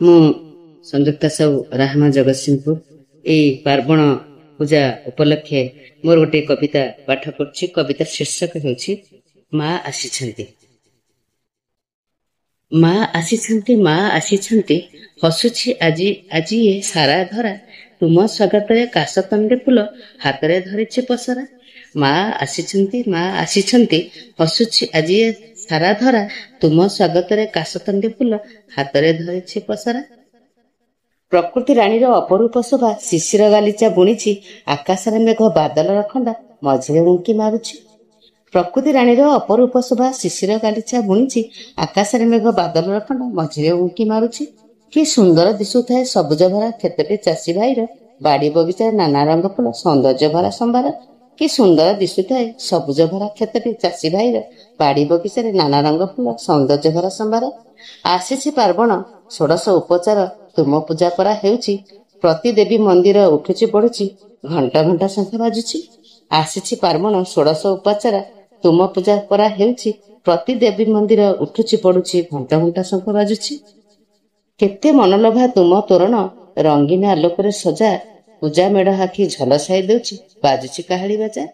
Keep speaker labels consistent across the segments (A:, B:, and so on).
A: ମୁଁ ସଂଯୁକ୍ତା ସାହୁ ରାହାମା ଜଗତସିଂହପୁର ଏଇ ପାର୍ବଣ ପୂଜା ଉପଲକ୍ଷେ ମୋର ଗୋଟିଏ କବିତା ପାଠ କରୁଛି। କବିତାର ଶୀର୍ଷକ ହେଉଛି ମା ଆସିଛନ୍ତି। ମା ଆସିଛନ୍ତି, ମା ଆସିଛନ୍ତି, ହସୁଛି ଆଜି ଆଜି ଏ ସାରା ଧରା, ତୁମ ସ୍ୱାଗତରେ କାଶତଣ୍ଡେ ଫୁଲ ହାତରେ ଧରିଛି ପସରା। ମା ଆସିଛନ୍ତି, ମା ଆସିଛନ୍ତି, ହସୁଛି ଆଜି ଏ ସାରା ଧରା, ତୁମ ସ୍ୱାଗତରେ କାଶତଣ୍ଡେ ଫୁଲ ହାତରେ ଧରିଛି ପସରା। ପ୍ରକୃତି ରାଣୀର ଅପରୂପ ଶୋଭା, ଶିଶିର ଗାଲିଚା ବୁଣିଛି, ଆକାଶରେ ମେଘ ବାଦଲର ଖଣ୍ଡା ମଝିରେ ଉଙ୍କି ମାରୁଛି। ପ୍ରକୃତି ରାଣୀର ଅପରୂପ ଶୋଭା, ଶିଶିର ଗାଲିଚା ବୁଣିଛି, ଆକାଶରେ ମେଘ ବାଦଲର ଖଣ୍ଡା ମଝିରେ ଉଙ୍କି ମାରୁଛି। କି ସୁନ୍ଦର ଦିଶୁଥାଏ ସବୁଜ ଭରା କ୍ଷେତଟି ଚାଷୀ ଭାଇର, ବାଡ଼ି ବଗିଚାରେ ନାନା ରଙ୍ଗ ଫୁଲ ସୌନ୍ଦର୍ଯ୍ୟ ଭରା ସମ୍ଭାର। କି ସୁନ୍ଦର ଦିଶୁଥାଏ ସବୁଜ ଭରା କ୍ଷେତଟି ଚାଷୀ ଭାଇର, ବାଡ଼ି ବଗିଚାରେ ନାନା ରଙ୍ଗ ଫୁଲ ସୌନ୍ଦର୍ଯ୍ୟ ଭରା ସମ୍ଭାର। ଆସିଛି ପାର୍ବଣ ଷୋଡ଼ଶ ଉପଚାର, ତୁମ ପୂଜା କରା ହେଉଛି, ପ୍ରତି ଦେବୀ ମନ୍ଦିର ଉଠୁଛି ପଡୁଛି, ଘଣ୍ଟା ଘଣ୍ଟା ଶଙ୍ଖ ବାଜୁଛି। ଆସିଛି ପାର୍ବଣ ଷୋଡ଼ଶ ଉପଚାର, ତୁମ ପୂଜା କରା ହେଉଛି, ପ୍ରତି ଦେବୀ ମନ୍ଦିର ଉଠୁଛି ପଡୁଛି, ଘଣ୍ଟା ଘଣ୍ଟା ଶଙ୍ଖ ବାଜୁଛି। କେତେ ମନଲୋଭା ତୁମ ତୋରଣ, ରଙ୍ଗୀନ ଆଲୋକରେ ସଜା, ପୂଜା ମେଢ଼ ଆଖି ଝଲସାଇ ଦେଉଛି, ବାଜୁଛି କାହାଳି ବାଜା।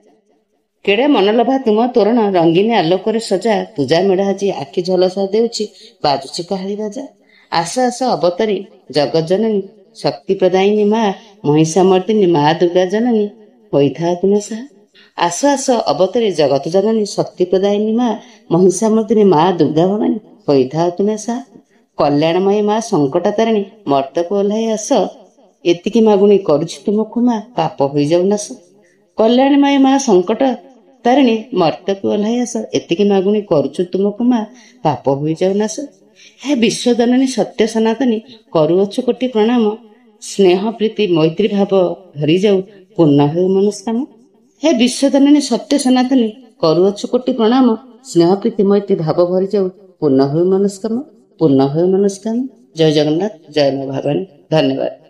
A: କେଡ଼େ ମନଲୋଭା ତୁମ ତୋରଣ, ରଙ୍ଗୀନ ଆଲୋକରେ ସଜା, ପୂଜା ମେଢ଼ ଆଜି ଆଖି ଝଲସାଇ ଦେଉଛି, ବାଜୁଛି କାହାଳି ବାଜା। ଆସ ଆସ ଅବତାରୀ ଜଗଜ୍ଜନନୀ, ଶକ୍ତି ପ୍ରଦାୟିନୀ ମା ମହିଷାମର୍ଦିନୀ, ମା ଦୁର୍ଗା ଜନନୀ ହୋଇଥାଅ ତୁମେ ସାହା। ଆସ ଆସ ଅବତାରୀ ଜଗତ ଜନନୀ, ଶକ୍ତି ପ୍ରଦାୟିନୀ ମା ମହିଷାମର୍ଦିନୀ, ମା ଦୁର୍ଗା ଭବାନୀ ହୋଇଥାଅ ତୁମେ ସାହା। କଲ୍ୟାଣମୟୀ ମା ସଙ୍କଟ ତାରିଣୀ, ମର୍ତ୍ତକୁ ଓହ୍ଲାଇ ଆସ, ଏତିକି ମାଗୁଣି କରୁଛି ତୁମକୁ ମା, ପାପ ହୋଇଯାଉ ନାଶ। କଲ୍ୟାଣମୟୀ ମା ସଙ୍କଟ ତାରିଣୀ, ମର୍ତ୍ତକୁ ଓହ୍ଲାଇ ଆସ, ଏତିକି ମାଗୁଣି କରୁଛୁ ତୁମକୁ ମା, ପାପ ହୋଇଯାଉ ନାଶ। ହେ ବିଶ୍ୱଜନନୀ ସତ୍ୟ ସନାତନୀ, କରୁଅଛୁ କୋଟି ପ୍ରଣାମ, ସ୍ନେହ ପ୍ରୀତି ମୈତ୍ରୀ ଭାବ ଧରି ଯାଉ, ପୂର୍ଣ୍ଣ ହେଉ ମନସ୍କାମ। ହେ ବିଶ୍ୱଜନନୀ ସତ୍ୟ ସନାତନୀ, କରୁଅଛୁ କୋଟି ପ୍ରଣାମ, ସ୍ନେହ ପ୍ରୀତି ମୈତ୍ରୀ ଭାବ ଭରି ଯାଉ, ପୂର୍ଣ୍ଣ ହେଉ ମନସ୍କାମ, ପୂର୍ଣ୍ଣ ହେଉ ମନସ୍କାମ। ଜୟ ଜଗନ୍ନାଥ, ଜୟ ମା ଭବାନୀ। ଧନ୍ୟବାଦ।